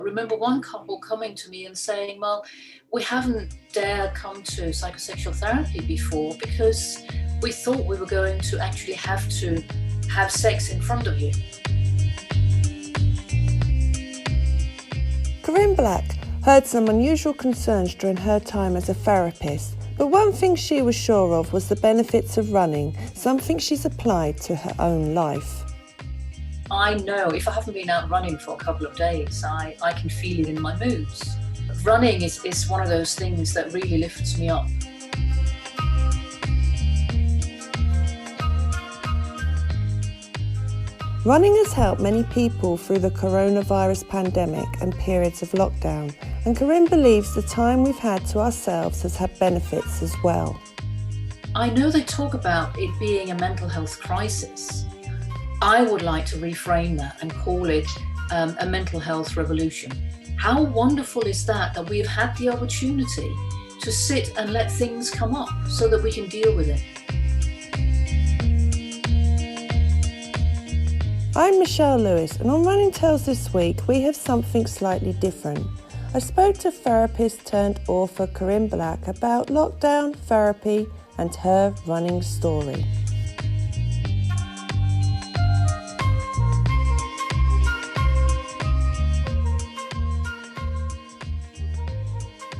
I remember one couple coming to me and saying, well, we haven't dared come to psychosexual therapy before because we thought we were going to actually have to have sex in front of you. Karin Blak heard some unusual concerns during her time as a therapist, but one thing she was sure of was the benefits of running, something she's applied to her own life. I know if I haven't been out running for a couple of days, I can feel it in my moods. Running is one of those things that really lifts me up. Running has helped many people through the coronavirus pandemic and periods of lockdown, and Karin believes the time we've had to ourselves has had benefits as well. I know they talk about it being a mental health crisis. I would like to reframe that and call it a mental health revolution. How wonderful is that we've had the opportunity to sit and let things come up so that we can deal with it. I'm Michelle Lewis, and on Running Tales this week we have something slightly different. I spoke to therapist turned author Karin Blak about lockdown, therapy and her running story.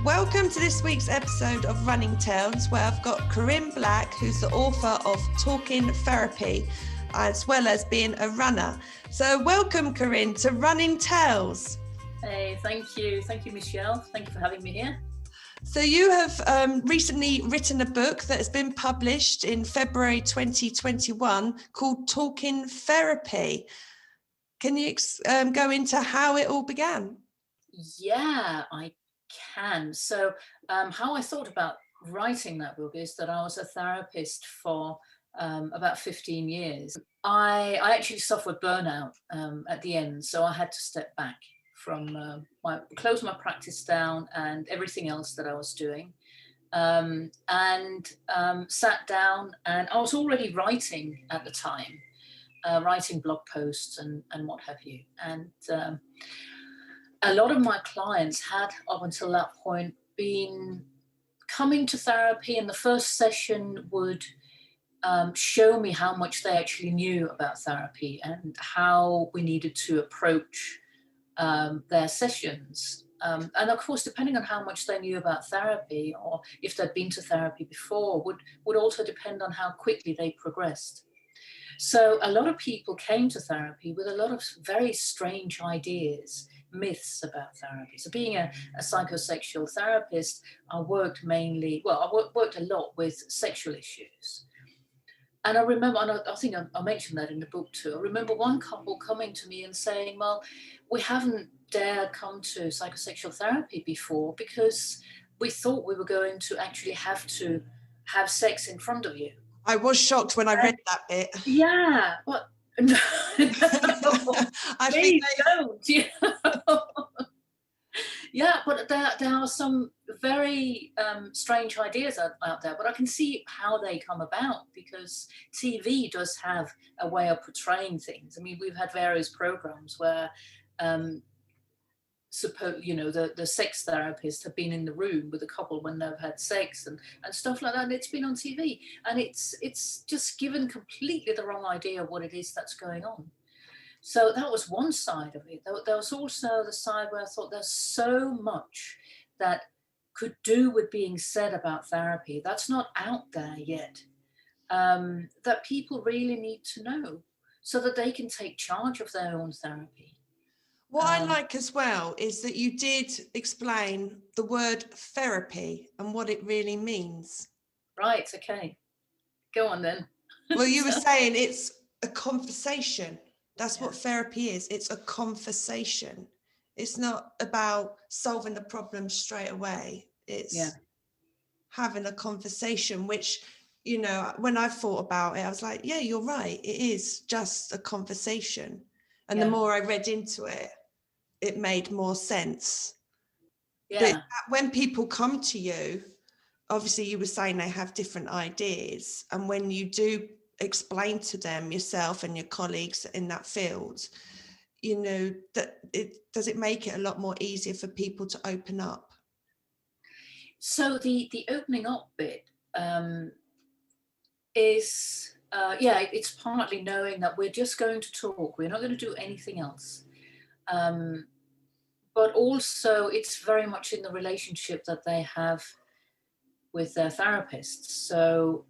Welcome to this week's episode of Running Tales, where I've got Karin Blak, who's the author of Talking Therapy, as well as being a runner. So welcome, Karin, to Running Tales. Hey, thank you. Thank you, Michelle. Thank you for having me here. So you have recently written a book that has been published in February 2021 called Talking Therapy. Can you go into how it all began? Yeah, I can. So how I thought about writing that book is that I was a therapist for about 15 years. I actually suffered burnout at the end, so I had to step back from close my practice down and everything else that I was doing, and sat down, and I was already writing at the time, writing blog posts and what have you. And a lot of my clients had, up until that point, been coming to therapy, and the first session would show me how much they actually knew about therapy and how we needed to approach their sessions. And of course, depending on how much they knew about therapy, or if they'd been to therapy before, would also depend on how quickly they progressed. So a lot of people came to therapy with a lot of very strange ideas, myths about therapy. So being a psychosexual therapist, I worked mainly, I worked a lot with sexual issues. And I remember, and I think I mentioned that in the book too, I remember one couple coming to me and saying, well, we haven't dared come to psychosexual therapy before because we thought we were going to actually have to have sex in front of you. I was shocked when I read that bit. Yeah, but no, please don't. Yeah, but there are some very strange ideas out there, but I can see how they come about because TV does have a way of portraying things. I mean, we've had various programs where the sex therapists have been in the room with a couple when they've had sex and stuff like that, and it's been on TV, and it's just given completely the wrong idea of what it is that's going on. So that was one side of it. There was also the side where I thought there's so much that could do with being said about therapy that's not out there yet, that people really need to know so that they can take charge of their own therapy. What I like as well is that you did explain the word therapy and what it really means. Right, okay. Go on then. Well, you were saying it's a conversation. That's what therapy is. It's a conversation. It's not about solving the problem straight away. It's having a conversation, which, when I thought about it, I was like, yeah, you're right. It is just a conversation. And the more I read into it, it made more sense. Yeah. But when people come to you, obviously you were saying they have different ideas. And when you do explain to them yourself and your colleagues in that field, you know, does it make it a lot more easier for people to open up? So the opening up bit is it's partly knowing that we're just going to talk. We're not going to do anything else. But also it's very much in the relationship that they have with their therapists. So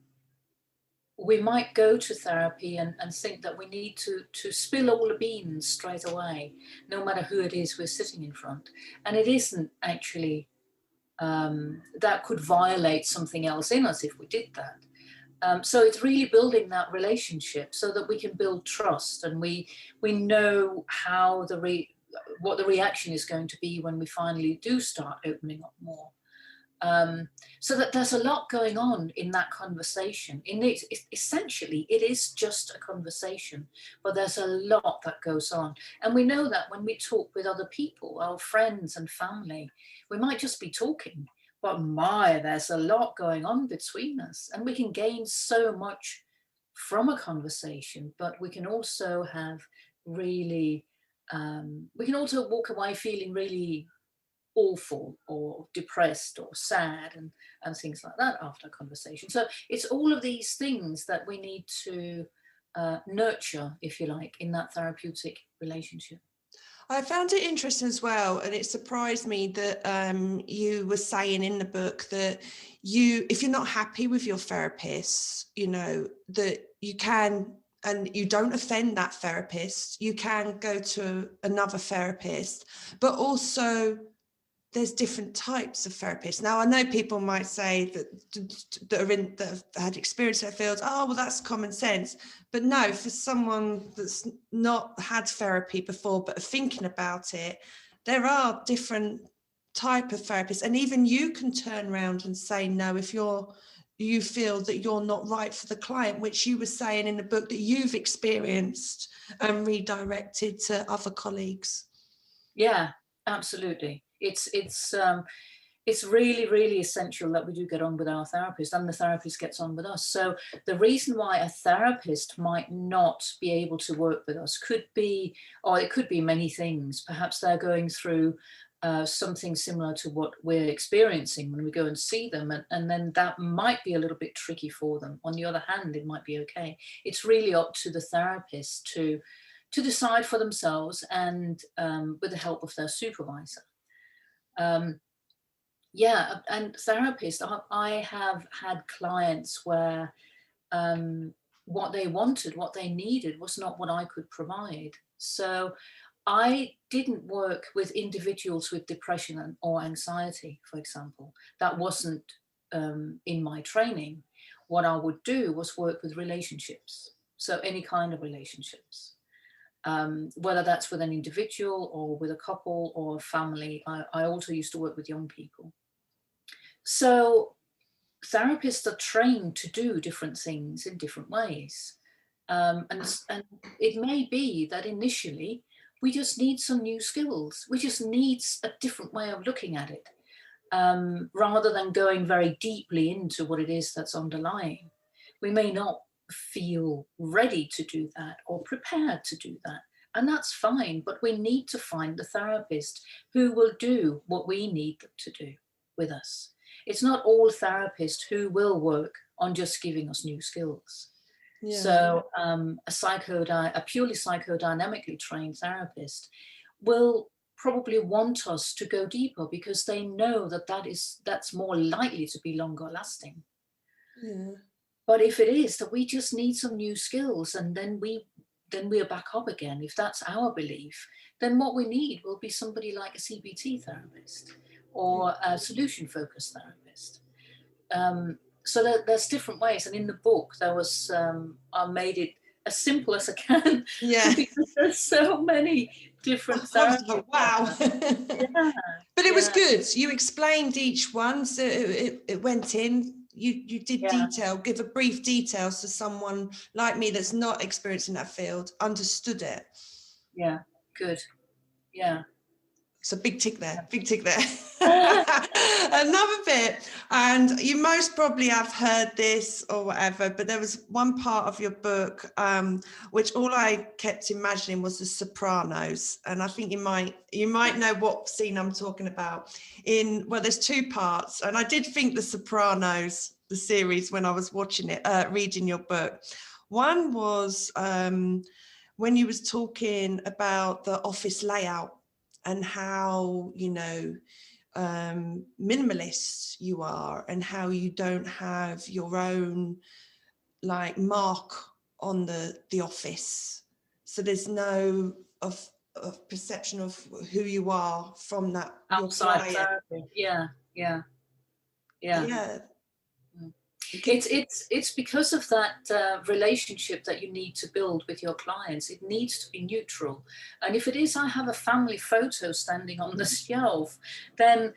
we might go to therapy and think that we need to spill all the beans straight away, no matter who it is we're sitting in front. And it isn't actually, that could violate something else in us if we did that. So it's really building that relationship so that we can build trust, and we know how what the reaction is going to be when we finally do start opening up more. So that there's a lot going on in that conversation. Essentially, it is just a conversation, but there's a lot that goes on. And we know that when we talk with other people, our friends and family, we might just be talking, but there's a lot going on between us. And we can gain so much from a conversation, but we can also have really, we can also walk away feeling really awful or depressed or sad and things like that after a conversation. So it's all of these things that we need to nurture, if you like, in that therapeutic relationship. I found it interesting as well, and it surprised me that you were saying in the book that if you're not happy with your therapist, you know, that you can, and you don't offend that therapist, you can go to another therapist, but also there's different types of therapists. Now, I know people might say that have had experience in their field, oh, well, that's common sense. But no, for someone that's not had therapy before but are thinking about it, there are different type of therapists. And even you can turn around and say no if you feel that you're not right for the client, which you were saying in the book that you've experienced and redirected to other colleagues. Yeah, absolutely. It's really, really essential that we do get on with our therapist and the therapist gets on with us. So the reason why a therapist might not be able to work with us could be, or it could be many things. Perhaps they're going through something similar to what we're experiencing when we go and see them, and then that might be a little bit tricky for them. On the other hand, it might be okay. It's really up to the therapist to decide for themselves, and with the help of their supervisor. And therapists, I have had clients where what they wanted, what they needed was not what I could provide. So I didn't work with individuals with depression or anxiety, for example. That wasn't in my training. What I would do was work with relationships. So any kind of relationships. Whether that's with an individual or with a couple or a family. I also used to work with young people. So therapists are trained to do different things in different ways. And it may be that initially we just need some new skills. We just need a different way of looking at it, rather than going very deeply into what it is that's underlying. We may not feel ready to do that or prepared to do that. And that's fine, but we need to find the therapist who will do what we need them to do with us. It's not all therapists who will work on just giving us new skills. Yeah. So a purely psychodynamically trained therapist will probably want us to go deeper because they know that's more likely to be longer lasting. Yeah. But if it is that we just need some new skills and then we're back up again, if that's our belief, then what we need will be somebody like a CBT therapist or a solution-focused therapist. So there's different ways. And in the book, there was, I made it as simple as I can. Yeah. Because there's so many different therapies. Wow. Yeah. But it was good. You explained each one. So it went in. You did give a brief detail so someone like me that's not experienced in that field understood it. Yeah, good. Yeah. So big tick there, big tick there. Another bit, and you most probably have heard this or whatever, but there was one part of your book which all I kept imagining was The Sopranos, and I think you might know what scene I'm talking about. There's two parts, and I did think The Sopranos, the series, when I was watching it, reading your book. One was when you was talking about the office layout and how, minimalist you are, and how you don't have your own like mark on the office. So there's no of perception of who you are from that your Outside client. therapy. Yeah. Yeah. It's because of that relationship that you need to build with your clients. It needs to be neutral. And if it is, I have a family photo standing on the shelf, then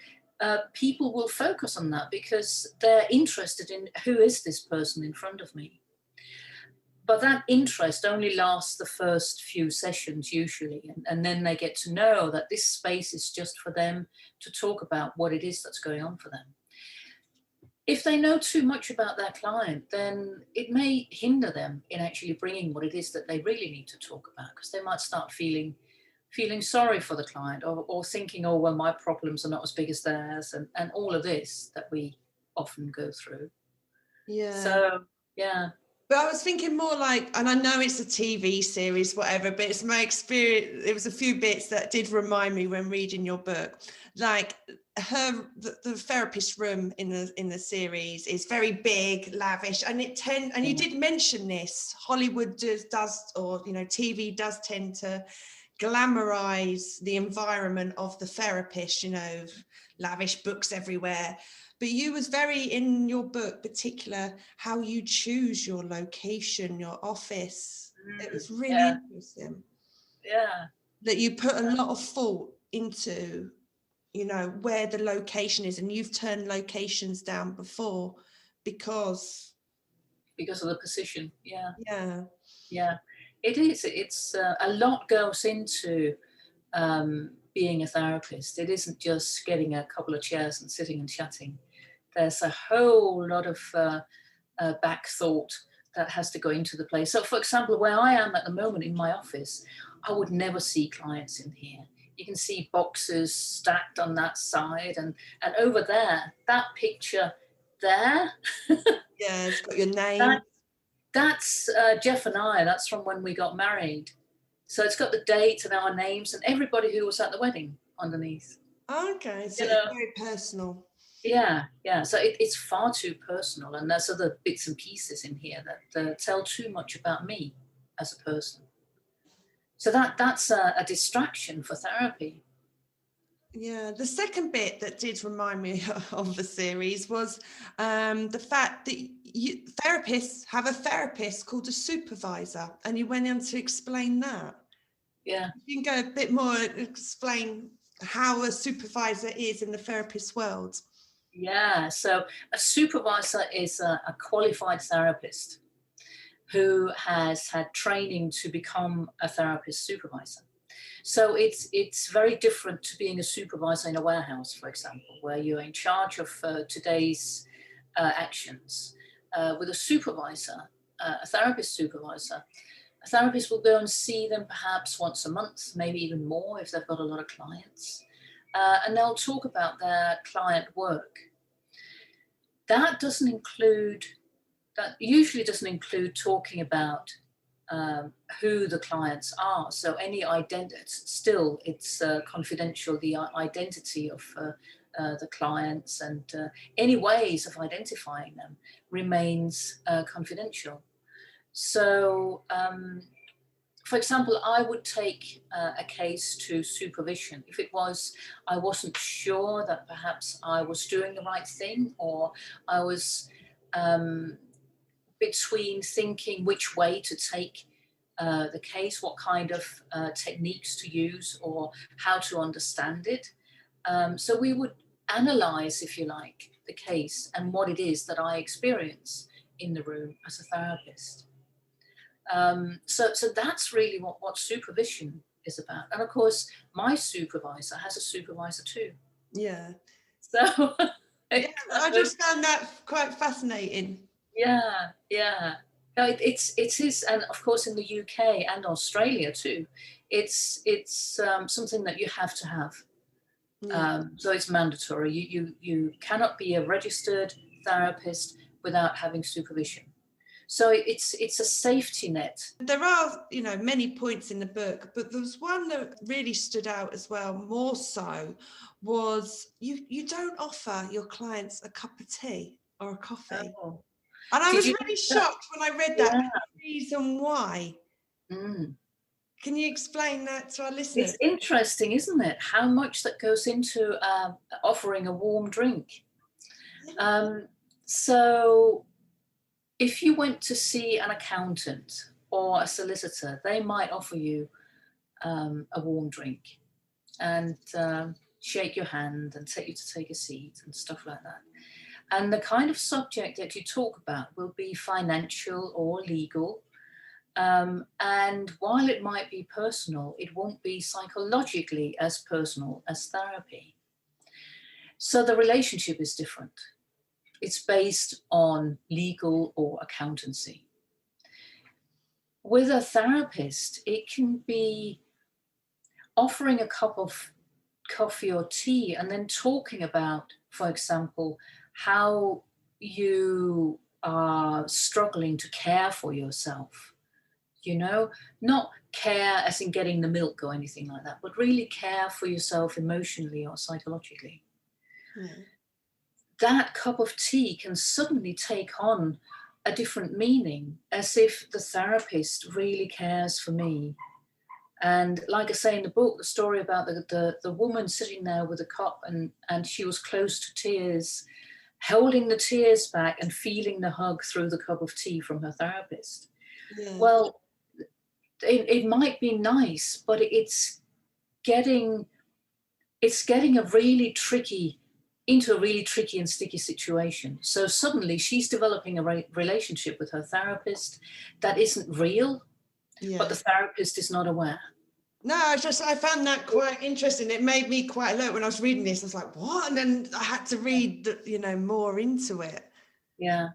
people will focus on that because they're interested in who is this person in front of me. But that interest only lasts the first few sessions usually. And then they get to know that this space is just for them to talk about what it is that's going on for them. If they know too much about their client, then it may hinder them in actually bringing what it is that they really need to talk about, because they might start feeling sorry for the client, or thinking, oh, well, my problems are not as big as theirs, and all of this that we often go through. Yeah. So, yeah. But I was thinking more like, and I know it's a TV series, whatever, but it's my experience. It was a few bits that did remind me when reading your book, like the therapist room in the series is very big, lavish, and you did mention this. Hollywood does, or TV does tend to glamorize the environment of the therapist. Lavish books everywhere. But you was very, in your book, particular how you choose your location, your office. It was really interesting. Yeah. That you put a lot of thought into, where the location is, and you've turned locations down before because of the position. Yeah. Yeah. Yeah. It is. It's a lot goes into being a therapist. It isn't just getting a couple of chairs and sitting and chatting. There's a whole lot of back thought that has to go into the place. So, for example, where I am at the moment in my office, I would never see clients in here. You can see boxes stacked on that side, and over there, that picture there. Yeah, it's got your name. That's Jeff and I. That's from when we got married. So it's got the date and our names and everybody who was at the wedding underneath. Okay, so it's very personal. Yeah. So it's far too personal, and there's other bits and pieces in here that tell too much about me as a person. So that's a distraction for therapy. Yeah, the second bit that did remind me of the series was the fact that therapists have a therapist called a supervisor, and you went on to explain that. Yeah. You can go a bit more, explain how a supervisor is in the therapist world. Yeah, so a supervisor is a qualified therapist who has had training to become a therapist supervisor. So it's very different to being a supervisor in a warehouse, for example, where you're in charge of today's actions. With a supervisor, a therapist supervisor, a therapist will go and see them perhaps once a month, maybe even more if they've got a lot of clients, and they'll talk about their client work. That usually doesn't include talking about who the clients are. So any identity, still it's confidential, the identity of the clients, and any ways of identifying them remains confidential. So, for example, I would take a case to supervision if I wasn't sure that perhaps I was doing the right thing, or I was between thinking which way to take the case, what kind of techniques to use, or how to understand it. So we would analyze, if you like, the case and what it is that I experience in the room as a therapist. So that's really what supervision is about. And of course, my supervisor has a supervisor too. Yeah. So Yeah, I just found that quite fascinating. yeah, yeah. No, it is, and of course in the UK and Australia too, it's something that you have to have. Yeah. So it's mandatory. You cannot be a registered therapist without having supervision. So it's a safety net. There are, many points in the book, but there was one that really stood out as well, more so, was you don't offer your clients a cup of tea or a coffee. Oh, And I did was you really know that? shocked when I read that. Yeah. And the reason why. Mm. Can you explain that to our listeners? It's interesting, isn't it? How much that goes into offering a warm drink. So if you went to see an accountant or a solicitor, they might offer you a warm drink and shake your hand and take you to take a seat and stuff like that. And the kind of subject that you talk about will be financial or legal. And while it might be personal, it won't be psychologically as personal as therapy. So the relationship is different. It's based on legal or accountancy. With a therapist, it can be offering a cup of coffee or tea and then talking about, for example, how you are struggling to care for yourself. Not care as in getting the milk or anything like that, but really care for yourself emotionally or psychologically. Yeah. That cup of tea can suddenly take on a different meaning, as if the therapist really cares for me. And like I say in the book, the story about the woman sitting there with a cup and she was close to tears, holding the tears back and feeling the hug through the cup of tea from her therapist. Yeah. Well, it might be nice, but it's getting into a really tricky and sticky situation. So suddenly she's developing a relationship with her therapist that isn't real, but the therapist is not aware. No, I found that quite interesting. It made me quite alert when I was reading this. I was like, what? And then I had to read, more into it. Yeah.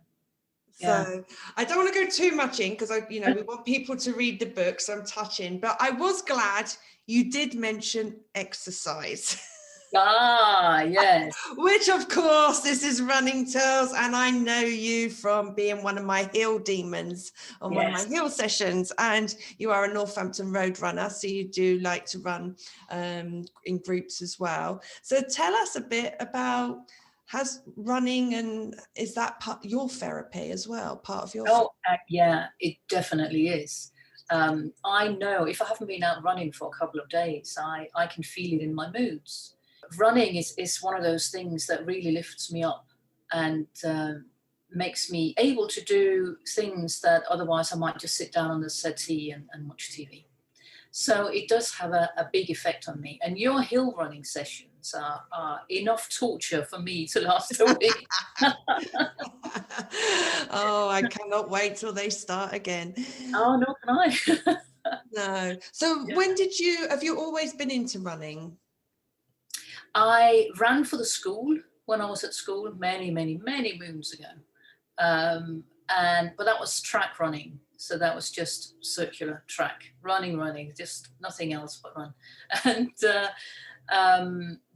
So I don't want to go too much in because we want people to read the book, so I'm touching. But I was glad you did mention exercise. Ah, yes. Which, of course, this is running tales, and I know you from being one of my hill demons on one of my hill sessions, and you are a Northampton road runner, so you do like to run in groups as well. So tell us a bit about, has running, and is that part your therapy as well, part of your yeah, it definitely is. I know if I haven't been out running for a couple of days, I can feel it in my moods. Running is one of those things that really lifts me up and makes me able to do things that otherwise I might just sit down on the settee and watch TV. So it does have a big effect on me. And your hill running sessions are enough torture for me to last a week. Oh, I cannot wait till they start again. Oh, nor can I. No. So have you always been into running? I ran for the school when I was at school many, many, many moons ago. But that was track running. So that was just circular track, running, just nothing else but run. And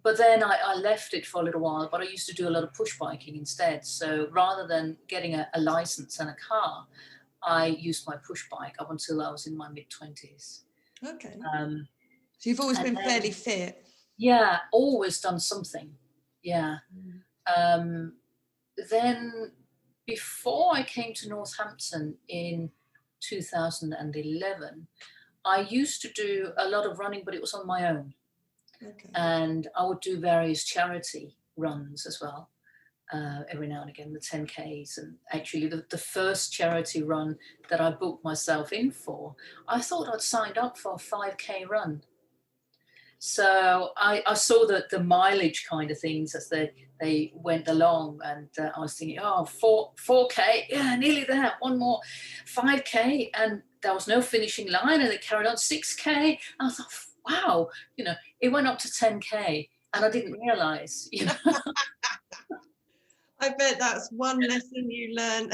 but then I left it for a little while, but I used to do a lot of push biking instead. So rather than getting a license and a car, I used my push bike up until I was in my mid-20s. Okay. So you've always been fairly fit. Yeah, always done something. Yeah. Then before I came to Northampton in 2011, I used to do a lot of running, but it was on my own. Okay. And I would do various charity runs as well, every now and again, the 10Ks. And actually the first charity run that I booked myself in for, I thought I'd signed up for a 5K run. So I saw the mileage kind of things as they went along, and I was thinking, 4K, yeah, nearly there, one more 5K. And there was no finishing line, and it carried on 6K. I thought, wow, it went up to 10K, and I didn't realize, I bet that's one lesson you learned.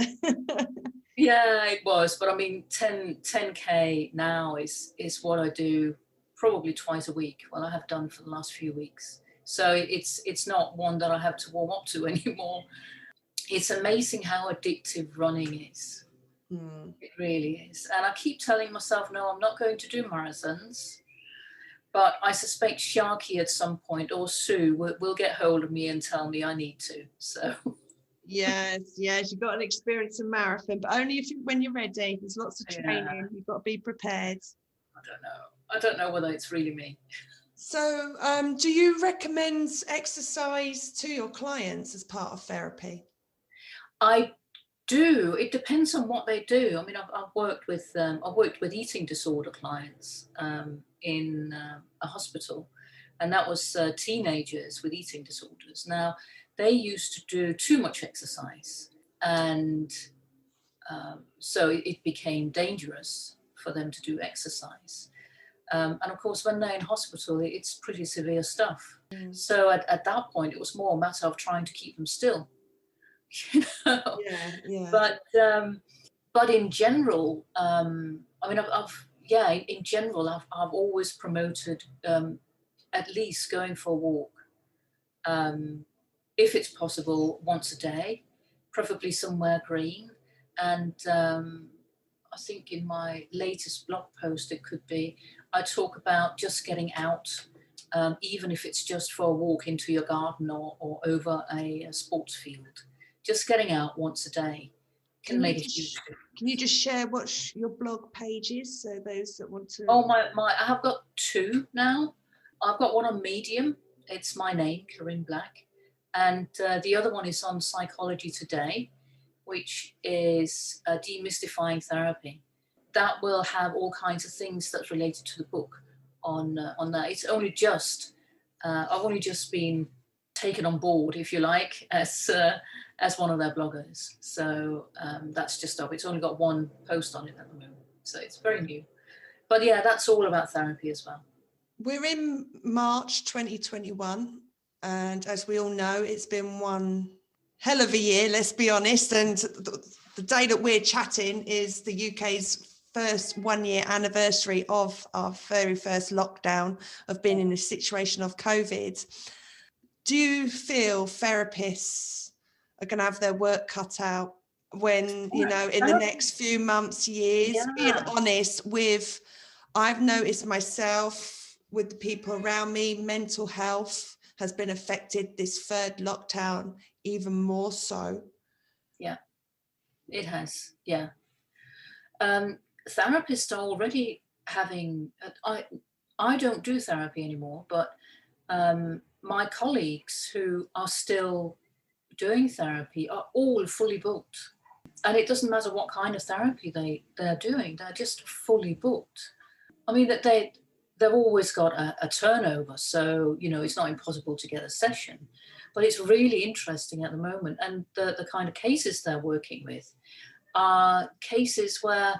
Yeah, it was. But I mean, 10K now is what I do probably twice a week. Well, I have done for the last few weeks. So it's not one that I have to warm up to anymore. It's amazing how addictive running is. It really is. And I keep telling myself, no, I'm not going to do marathons. But I suspect Sharky at some point, or Sue, will get hold of me and tell me I need to. So. Yes, you've got an experience in marathon, but only when you're ready. There's lots of training. You've got to be prepared. I don't know whether it's really me. So do you recommend exercise to your clients as part of therapy? I do. It depends on what they do. I mean, I've worked with eating disorder clients in a hospital, and that was teenagers with eating disorders. Now, they used to do too much exercise, and so it became dangerous for them to do exercise. And of course, when they're in hospital, it's pretty severe stuff. So at that point, it was more a matter of trying to keep them still. Yeah. But in general, I mean, in general, I've always promoted at least going for a walk, if it's possible, once a day, preferably somewhere green. And I think in my latest blog post, I talk about just getting out, even if it's just for a walk into your garden or over a sports field. Just getting out once a day can make a huge difference. Can you just share what your blog page is, so those that want to? Oh, I have got two now. I've got one on Medium. It's my name, Karin Blak. And the other one is on Psychology Today, which is demystifying therapy. That will have all kinds of things that's related to the book on that. It's only just, I've only just been taken on board, if you like, as one of their bloggers. So that's just up. It's only got one post on it at the moment. So it's very new. But yeah, that's all about therapy as well. We're in March 2021. And as we all know, it's been one hell of a year, let's be honest. And the day that we're chatting is the UK's first 1 year anniversary of our very first lockdown, of being in a situation of COVID. Do you feel therapists are going to have their work cut out when, in the next few months, years? Yeah. Being honest with, I've noticed myself with the people around me, mental health has been affected this third lockdown even more so. Yeah, it has. Yeah. Therapists are already having, I don't do therapy anymore, but my colleagues who are still doing therapy are all fully booked. And it doesn't matter what kind of therapy they're doing, they're just fully booked. I mean, that they've always got a turnover, so it's not impossible to get a session, but it's really interesting at the moment. And the kind of cases they're working with are cases where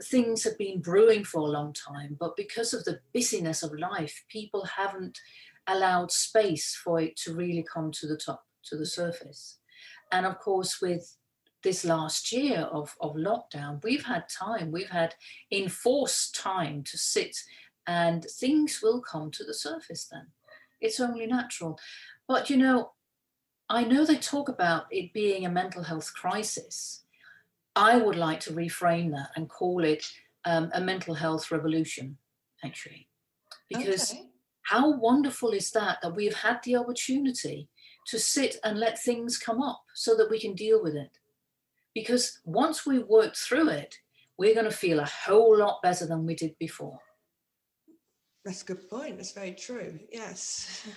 things have been brewing for a long time, but because of the busyness of life, people haven't allowed space for it to really come to the top, to the surface. And of course, with this last year of lockdown, we've had enforced time to sit, and things will come to the surface then. It's only natural. But I know they talk about it being a mental health crisis. I would like to reframe that and call it a mental health revolution, actually. Because how wonderful is that we've had the opportunity to sit and let things come up so that we can deal with it. Because once we work through it, we're going to feel a whole lot better than we did before. That's a good point. That's very true. Yes.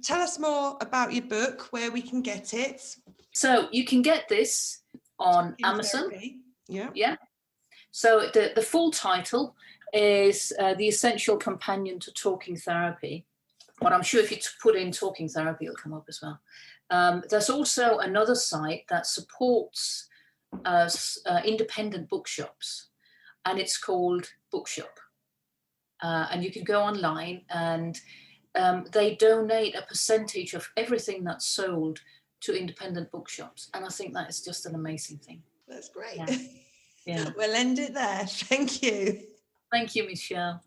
Tell us more about your book, where we can get it. So you can get this on Amazon. Therapy. Yeah. Yeah. So the full title is The Essential Companion to Talking Therapy. But I'm sure if you put in talking therapy, it'll come up as well. There's also another site that supports independent bookshops. and it's called Bookshop. And you can go online, and they donate a percentage of everything that's sold to independent bookshops. And I think that is just an amazing thing. That's great. Yeah. Yeah. We'll end it there. Thank you. Thank you, Michelle.